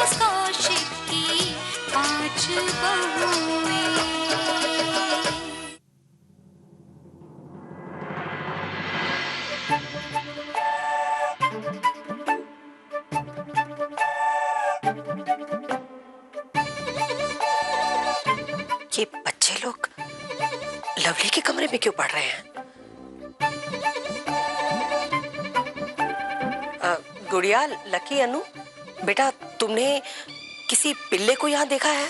Mrs Kaushik की 5 बहुएं। ये बच्चे लोग लवली के कमरे में क्यों पढ़ रहे हैं? गुड़िया, लकी, अनु, बेटा तुमने किसी पिल्ले को यहाँ देखा है?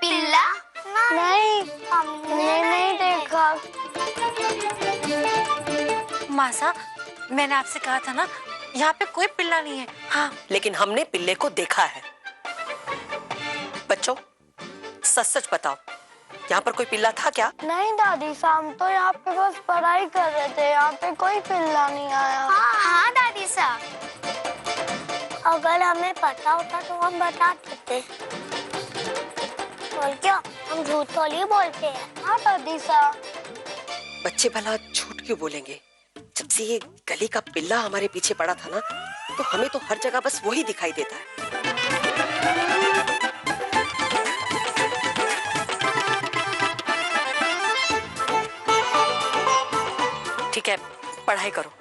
पिल्ला? नहीं, हमने नहीं देखा। मासा, मैंने आपसे कहा था ना, यहाँ पे कोई पिल्ला नहीं है। हाँ, लेकिन हमने पिल्ले को देखा है। बच्चों, सच सच बताओ, यहाँ पर कोई पिल्ला था क्या? नहीं दादी, शाम तो यहाँ पे बस पढ़ाई कर रहे थे, यहाँ पे कोई पिल्ला नहीं आया। हाँ दादी साहब, अगर हमें पता होता तो हम बता देते। और क्या, हम झूठ थोड़ी बोलते हैं। हाँ दादी साहब। बच्चे भला झूठ क्यों बोलेंगे? जब से ये गली का पिल्ला हमारे पीछे पड़ा था ना, तो हमें तो हर जगह बस वही दिखाई देता है। ठीक है, पढ़ाई करो।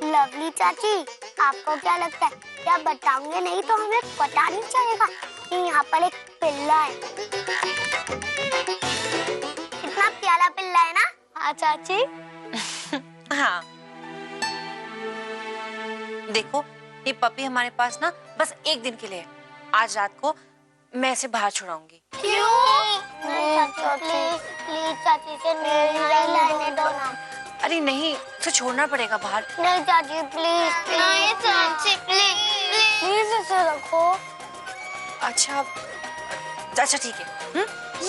लवली चाची, आपको क्या लगता है, क्या बताओगे नहीं तो हमें पता नहीं चलेगा कि यहाँ पर एक पिल्ला है? कितना प्यारा पिल्ला है ना? हाँ चाची। हाँ। देखो, ये पपी हमारे पास ना बस एक दिन के लिए है। आज रात को मैं इसे बाहर छुड़ाऊंगी। क्यों? प्लीज प्लीज चाची से नहीं रहने दो ना। अरे नहीं, इसे छोड़ना पड़ेगा बाहर। नहीं चाची, प्लीज नहीं चाची, प्लीज प्लीज इसे रखो। अच्छा ठीक है।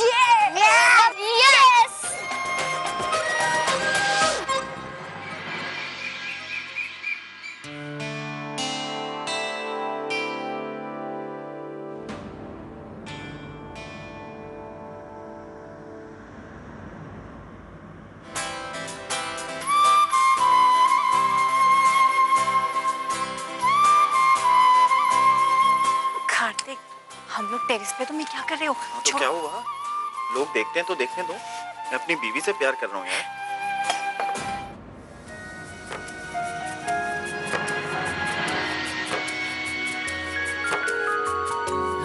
यस। कार्तिक, हम लोग टेरेस पे, तुम ये क्या कर रहे हो? तो क्या हुआ? लोग देखते हैं तो देखने दो। मैं अपनी बीवी से प्यार कर रहा हूँ यार।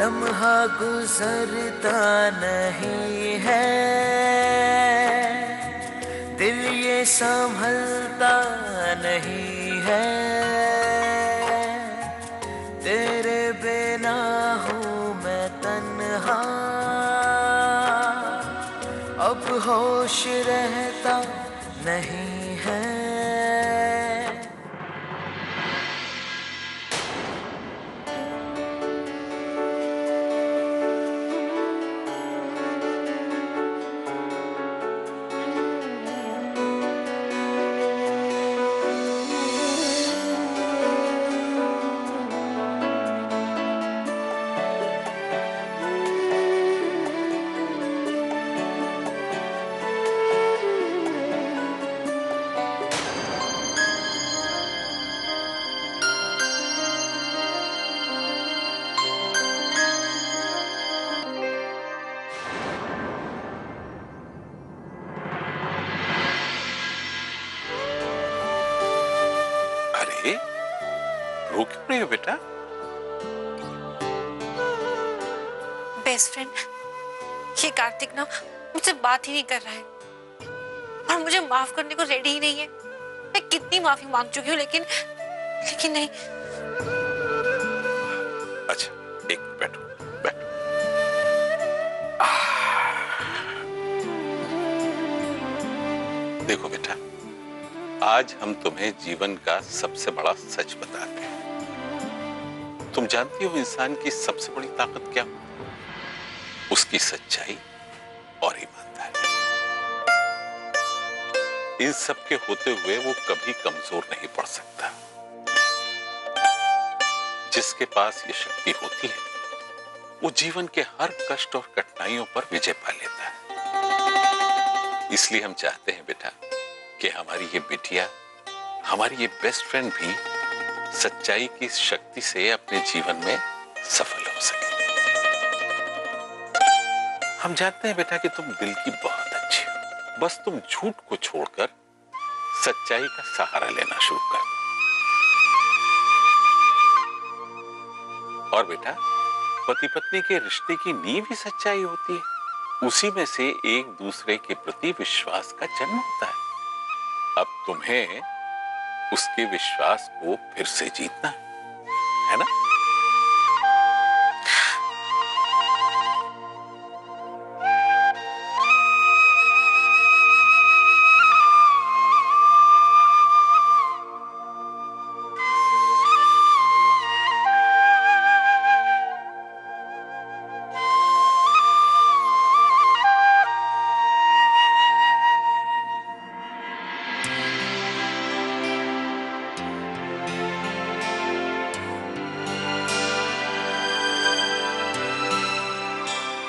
लम्हा गुजरता नहीं है, दिल ये संभलता नहीं है, तेरे बिना हूँ मैं तन्हा, अब होश रहता नहीं है। रो क्यों रही हो बेटा? बेस्ट फ्रेंड, ये कार्तिक ना मुझसे बात ही नहीं कर रहा है और मुझे माफ करने को रेडी ही नहीं है। मैं कितनी माफी मांग चुकी हूँ, लेकिन नहीं। अच्छा, एक मिनट बैठो, बैठो। देखो बेटा, आज हम तुम्हें जीवन का सबसे बड़ा सच बताते हैं। तुम जानती हो इंसान की सबसे बड़ी ताकत क्या? उसकी सच्चाई और ईमानदारी। इन सब के होते हुए वो कभी कमजोर नहीं पड़ सकता। जिसके पास ये शक्ति होती है वो जीवन के हर कष्ट और कठिनाइयों पर विजय पा लेता है। इसलिए हम चाहते हैं बेटा कि हमारी ये बिटिया, हमारी ये बेस्ट फ्रेंड भी सच्चाई की शक्ति से अपने जीवन में सफल हो सके। हम जानते हैं बेटा कि तुम दिल की बहुत अच्छी हो, बस तुम झूठ को छोड़कर सच्चाई का सहारा लेना शुरू कर दो। और बेटा, पति पत्नी के रिश्ते की नींव ही सच्चाई होती है। उसी में से एक दूसरे के प्रति विश्वास का जन्म होता है। अब तुम्हें उसके विश्वास को फिर से जीतना है ना?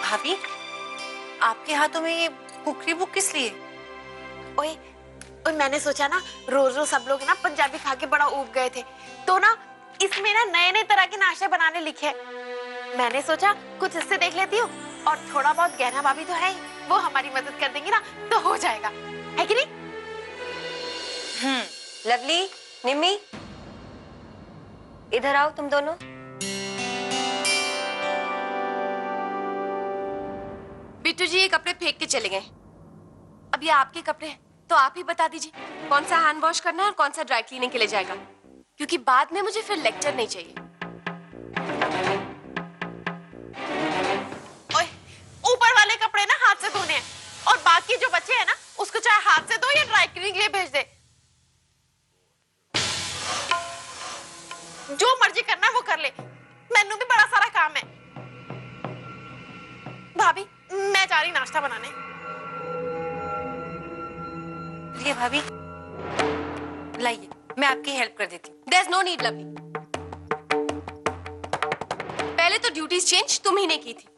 भाभी, आपके हाथों में ये कुकरी बुक किस लिए? ओए ओए, मैंने सोचा ना रोज रोज सब लोग ना पंजाबी खा के बड़ा ऊब गए थे, तो ना इसमें ना नए नए तरह के नाश्ते बनाने लिखे। मैंने सोचा कुछ इससे देख लेती हूँ, और थोड़ा बहुत गहना भाभी तो है ही, वो हमारी मदद कर देंगी ना तो हो जाएगा, है कि नहीं? लवली, निम्मी, इधर आओ तुम दोनों। बिट्टू जी ये कपड़े फेंक के चले गए। अब ये आपके कपड़े हैं, तो आप ही बता दीजिए कौन सा हैंड वॉश करना है और कौन सा ड्राई क्लीनिंग के लिए जाएगा, क्योंकि बाद में मुझे फिर लेक्चर नहीं चाहिए। ओए, ऊपर वाले कपड़े ना हाथ से धोने हैं, और बाकी जो बचे हैं ना उसको चाहे हाथ से धो या ड्राई क्लीनिंग के लिए भेज दे। जो मर्जी करना है वो कर ले, मैनू भी बड़ा सारा काम है। भाभी, मैं जा रही नाश्ता बनाने। ये भाभी, लाइए मैं आपकी हेल्प कर देती हूँ। There's no need, lovely. पहले तो ड्यूटीज चेंज तुम ही ने की थी,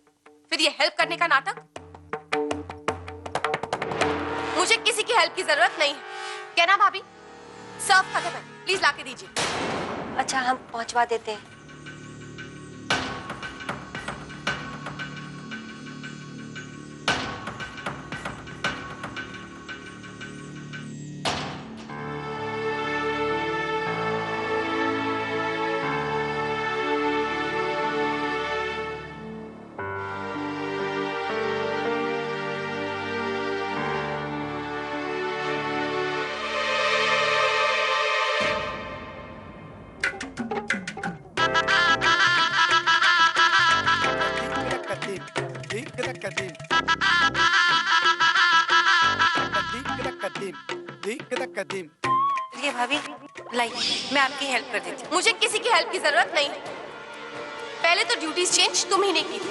फिर ये हेल्प करने का नाटक। मुझे किसी की हेल्प की जरूरत नहीं है, क्या ना भाभी? सर्व खत्म है, प्लीज लाके दीजिए। अच्छा, हम पहुंचवा देते हैं। ये भाभी, लाइए मैं आपकी हेल्प कर देती हूँ। मुझे किसी की हेल्प की जरूरत नहीं है, पहले तो ड्यूटीज चेंज तुम ही ने की थी।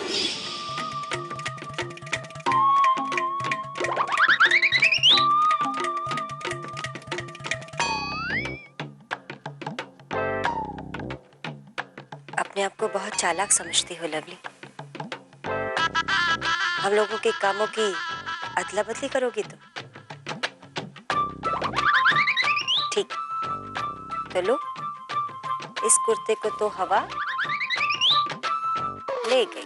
अपने आप को बहुत चालाक समझती हो लवली। हम लोगों के कामों की अदला बदली करोगी तुम? ठीक, तो लो, इस कुर्ते को तो हवा ले गई।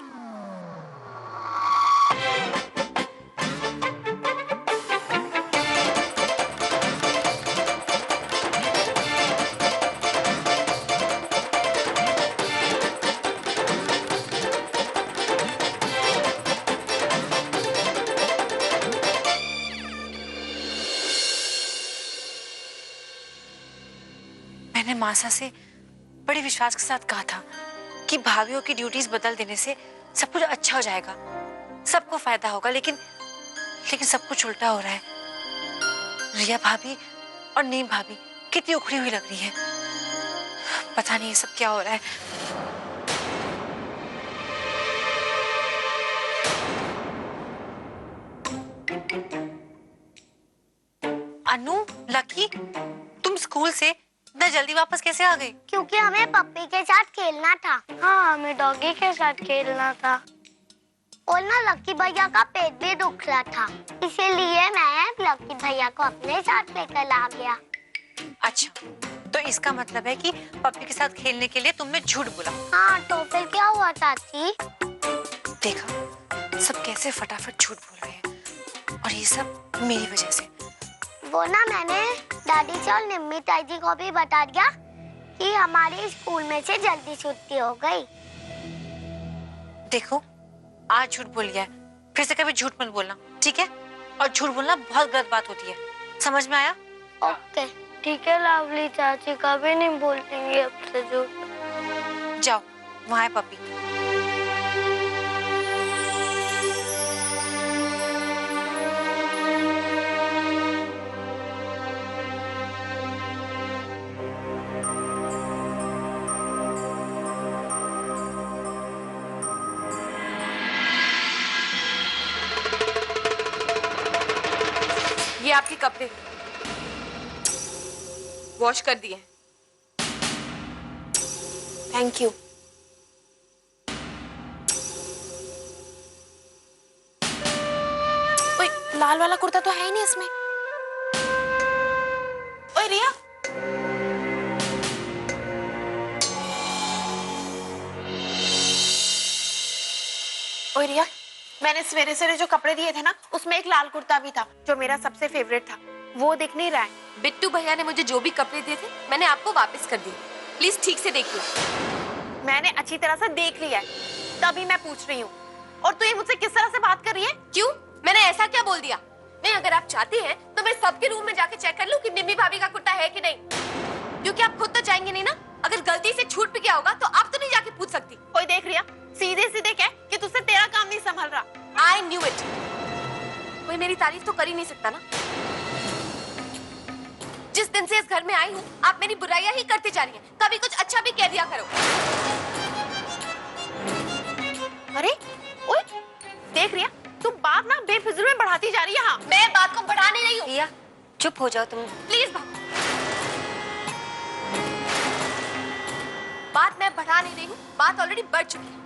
मैंने मासा से बड़े विश्वास के साथ कहा था कि भाभीियों की ड्यूटीज बदल देने से सब कुछ अच्छा हो जाएगा, सबको फायदा होगा, लेकिन सब कुछ उल्टा हो रहा है। रिया भाभी और नीम भाभी कितनी उखड़ी हुई लग रही है। पता नहीं ये सब क्या हो रहा है। अनु, लकी, तुम स्कूल से इतना जल्दी वापस कैसे आ गए? क्योंकि हमें पप्पी के साथ खेलना था। हाँ, हमें डॉगी के साथ खेलना था। और ना लकी भैया का पेट भी दुख रहा था, इसीलिए मैं लकी भैया को अपने साथ लेकर आ गया। अच्छा, तो इसका मतलब है कि पप्पी के साथ खेलने के लिए तुमने झूठ बोला। हाँ, तो फिर क्या हुआ चाची? देखा, सब कैसे फटाफट झूठ बोल रहे हैं, और ये सब मेरी वजह से। वो ना मैंने दादी से और निम्मी ताई जी को भी बता दिया कि हमारे स्कूल में से जल्दी छुट्टी हो गई। देखो, आज झूठ बोल गया है, फिर से कभी झूठ मत बोलना, ठीक है? और झूठ बोलना बहुत गलत बात होती है, समझ में आया? ओके, ठीक है लवली चाची, कभी नहीं बोलेंगे अब से झूठ। जाओ, वहाँ है पप्पी। ये आपके कपड़े वॉश कर दिए। Thank you. ओए, लाल वाला कुर्ता तो है ही नहीं इसमें। ओए रिया, ओए रिया, मैंने सवेरे सवेरे जो कपड़े दिए थे ना, उसमें एक लाल कुर्ता भी था जो मेरा सबसे फेवरेट था। वो दिख नहीं रहा है। बिट्टू भैया ने मुझे जो भी कपड़े दिए थे मैंने आपको वापस कर दिए। प्लीज ठीक से देखिए। मैंने अच्छी तरह से देख लिया है, तभी मैं पूछ रही हूँ। और तू ये मुझसे किस तरह से बात कर रही है? क्यों? मैंने ऐसा क्या बोल दिया? नहीं, अगर आप चाहती हैं तो मैं सबके रूम में जाके चेक कर लूं कि निम्मी भाभी का कुर्ता है कि नहीं, क्योंकि आप खुद तो जाएंगे नहीं ना। अगर गलती से छूट भी गया होगा तो आप तो नहीं जाके पूछ सकती। कोई देख रिया, सीधे सीधे कह कि तुझसे तेरा काम नहीं संभल रहा। I knew it. कोई मेरी तारीफ तो कर ही नहीं सकता ना। जिस दिन से इस घर में आई हूँ आप मेरी बुराइयां ही करती जा रही हैं। कभी कुछ अच्छा भी कह दिया करो। अरे ओए, देख रिया, तुम बात ना बेफिजूल में बढ़ाती जा रही है। हाँ, मैं बात को बढ़ा नहीं रही हूँ। रिया, चुप हो जाओ तुम। प्लीज बात मैं बढ़ा नहीं रही हूँ, बात ऑलरेडी बढ़ चुकी है।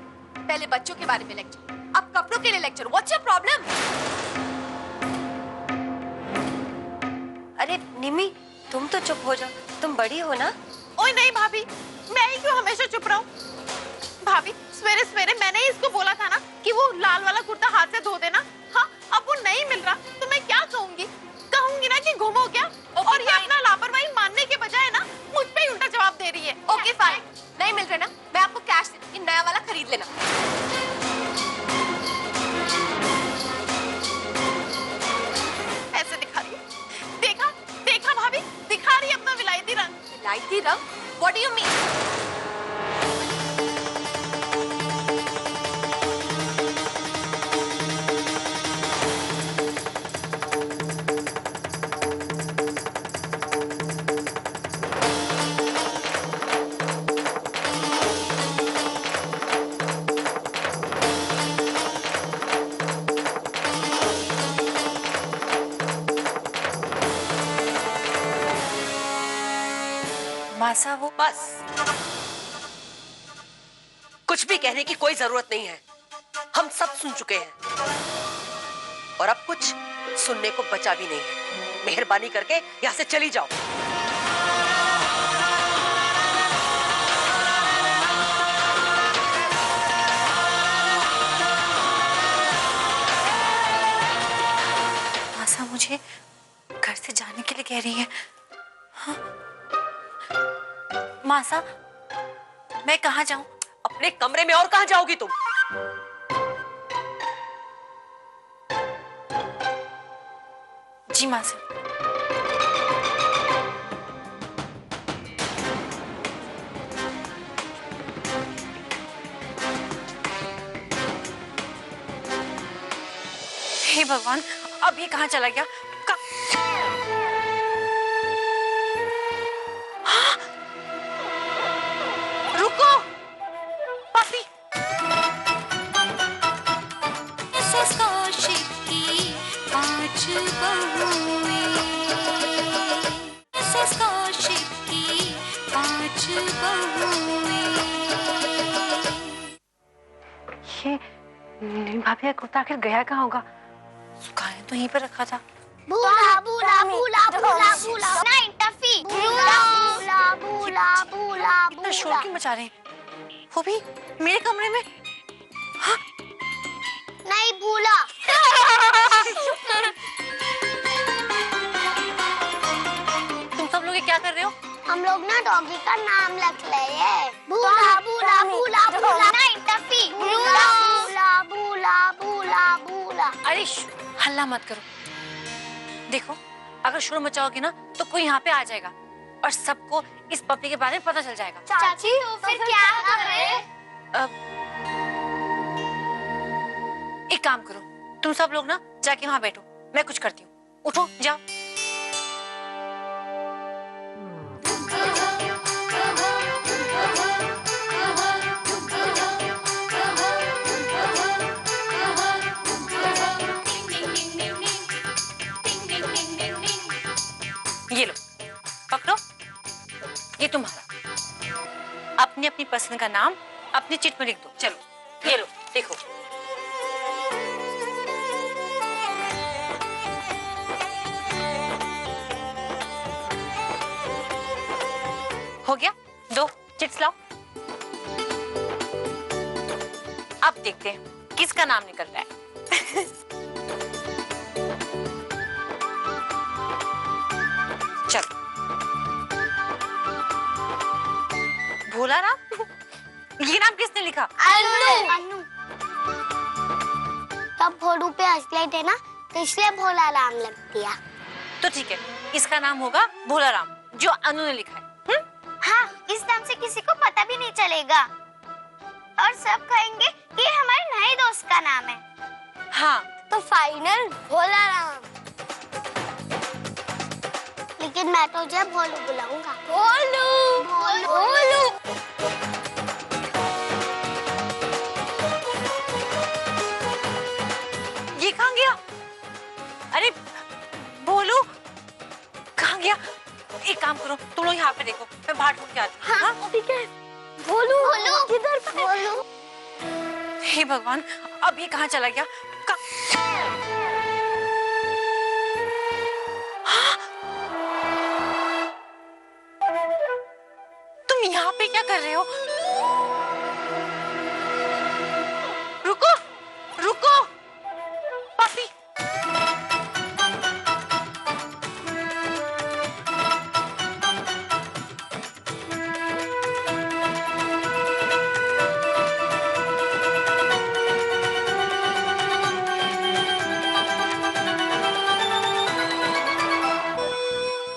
पहले बच्चों के बारे में लेक्चर, अब कपड़ों के लिए लेक्चर। What's your problem? अरे निमी, तुम तो चुप हो जाओ, तुम बड़ी हो ना। ओए नहीं भाभी, मैं ही क्यों हमेशा चुप रहूं? भाभी, सवेरे सवेरे मैंने ही इसको बोला था ना कि वो लाल वाला कुर्ता हाथ से धो देना। हाँ, अब वो नहीं मिल रहा तो मैं क्या कहूंगी? कहूंगी ना कि घूमो क्या? और ये अपना लापरवाही मानने के बजाय ना मुझ पे ही उल्टा जवाब दे रही है। ओके फाइन, नहीं मिल रहा ना, मैं आपको कैश दे दूंगी, नया वाला खरीद लेना। ऐसे दिखा रही है, देखा देखा भाभी, दिखा रही है अपना विलायती रंग। विलायती रंग? What do you mean? मासा, वो बस, कुछ भी कहने की कोई जरूरत नहीं है। हम सब सुन चुके हैं और अब कुछ सुनने को बचा भी नहीं है। मेहरबानी करके यहाँ से चली जाओ। मासा मुझे घर से जाने के लिए कह रही है। हाँ? मासा, मैं कहाँ जाऊं? अपने कमरे में, और कहाँ जाओगी तुम? जी मासा। हे भगवान, अब ये कहाँ चला गया? भाभी का कुर्ता आखिर गया कहाँ होगा? सुखाया तो यहीं पर रखा था। भूला भूला भूला भूला भूला नहीं टफी भूला भूला भूला भूला इतना शोर क्यों मचा रहे हैं? वो भी मेरे कमरे में? हाँ? नहीं भूला। तुम सब लोग ये क्या कर रहे हो? हम लोग ना डॉगी का नाम लिख रहे हैं। भूला भूला भूला भूला नहीं टफी भूला भूला भूला भूला भूला। अरे हल्ला मत करो। देखो अगर शोर मचाओगे ना तो कोई यहाँ पे आ जाएगा और सबको इस पपी के बारे में पता चल जाएगा। चाची तो फिर क्या करें? एक काम करो, तुम सब लोग ना जाके वहाँ बैठो, मैं कुछ करती हूँ। उठो जाओ। ये लो पकड़ो, ये तुम्हारा। अपनी अपनी पसंद का नाम अपनी चिट में लिख दो। चलो ये लो देखो। हो गया? दो चिट्स लाओ। अब देखते हैं किसका नाम निकल रहा है। चलो भोला राम, ये नाम किसने लिखा? अन्नू। तब भोलू पे हंस रहे थे ना तो इसलिए भोला राम लिख दिया। तो ठीक है, इसका नाम होगा भोला राम जो अनु ने लिखा है। हाँ, इस नाम से किसी को पता भी नहीं चलेगा और सब कहेंगे कि ये हमारे नए दोस्त का नाम है। हाँ तो फाइनल भोला राम। लेकिन मैं तो जब भोलू बुलाऊंगा। भोलू भोलू भोलू। ये कहाँ गया? अरे भोलू कहाँ गया? एक काम करो, तुम लोग यहाँ पे देखो, मैं बाहर ढूंढ के आती हूँ। हाँ ठीक है। भोलू भोलू किधर पे? भोलू। हे भगवान, अब ये कहाँ चला गया? हाँ? तुम यहाँ पे क्या कर रहे हो? रुको रुको पपी।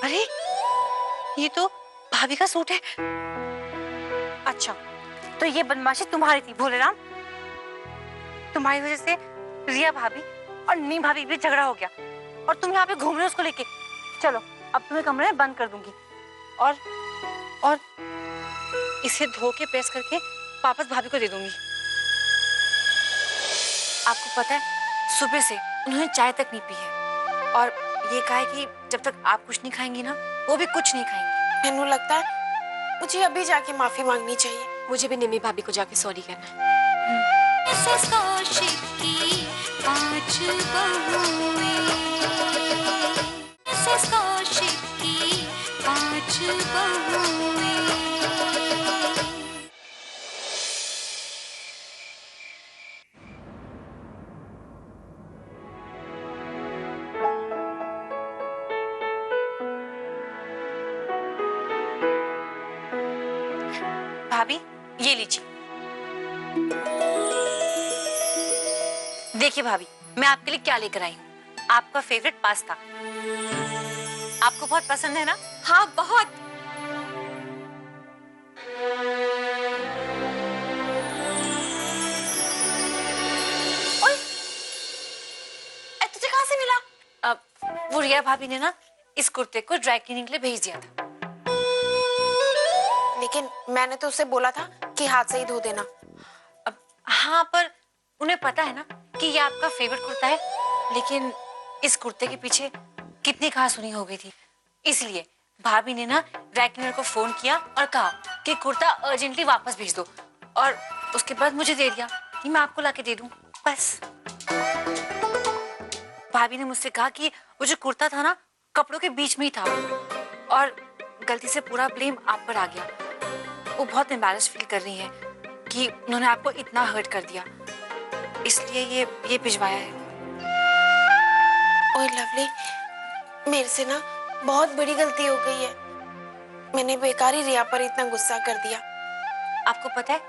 अरे ये तो भाभी का सूट है। अच्छा तो ये बदमाशी तुम्हारी थी भोले राम। तुम्हारी वजह से रिया भाभी और नीम भाभी भी झगड़ा हो गया और तुम यहाँ पे घूम रहे हो उसको लेके। चलो अब तुम्हें कमरे में बंद कर दूंगी और इसे धो के प्रेस करके वापस भाभी को दे दूंगी। आपको पता है सुबह से उन्होंने चाय तक नहीं पी है और ये कहा है कि जब तक आप कुछ नहीं खाएंगी ना वो भी कुछ नहीं खाएंगी। मैनू लगता है मुझे अभी जाके माफी मांगनी चाहिए। मुझे भी निम्मी भाभी को जाके सॉरी कहना है। मिसेस कौशिक की 5 बहुएं। मिसेस कौशिक की 5 बहुएं। भाभी ये लीजिए। देखिए भाभी मैं आपके लिए क्या लेकर आई हूँ। आपका फेवरेट पास्ता। आपको बहुत पसंद है ना? हाँ बहुत। ओए, तुझे कहाँ से मिला? वो रिया भाभी ने ना इस कुर्ते को ड्राई क्लीनिंग के लिए भेज दिया था। लेकिन मैंने तो उसे बोला था कि हाथ से ही धो देना। हाँ पर उन्हें पता है ना कि ये आपका फेवरेट कुर्ता है, लेकिन इस कुर्ते के पीछे कितनी कहासुनी हो गई थी, इसलिए भाभी ने ना ड्राई क्लीनर को फोन किया और कहा कि कुर्ता अर्जेंटली वापस भेज दो और उसके बाद मुझे दे दिया कि मैं आपको लाके दे दूं। बस। भाभी ने मुझसे कहा कि वो जो कुर्ता था ना कपड़ों के बीच में ही था और गलती से पूरा ब्लेम आप पर आ गया। वो बहुत एम्बैरेस फील कर रही है कि उन्होंने आपको इतना हर्ट कर दिया, इसलिए ये भिजवाया है। ओए लवली, मेरे से ना बहुत बड़ी गलती हो गई है। मैंने बेकार ही रिया पर इतना गुस्सा कर दिया। आपको पता है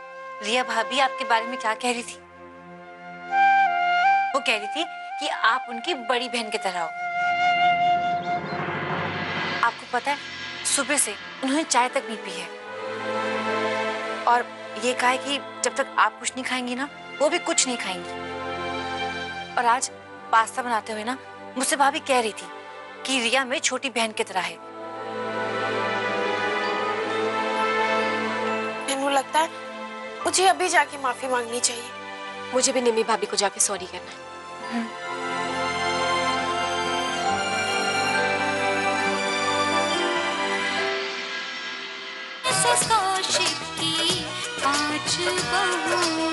रिया भाभी आपके बारे में क्या कह रही थी? वो कह रही थी कि आप उनकी बड़ी बहन की तरह हो। आपको पता है सुबह से उन्होंने चाय तक नहीं पी है और ये कहा है कि जब तक आप कुछ नहीं खाएंगी ना वो भी कुछ नहीं खाएंगी। और आज पास्ता बनाते हुए ना मुझसे भाभी कह रही थी कि रिया मेरी छोटी बहन की तरह है। मैंने लगता है मुझे अभी जाके माफी मांगनी चाहिए। मुझे भी निम्मी भाभी को जाके सॉरी करना है। कौशिक की 5 बहुएं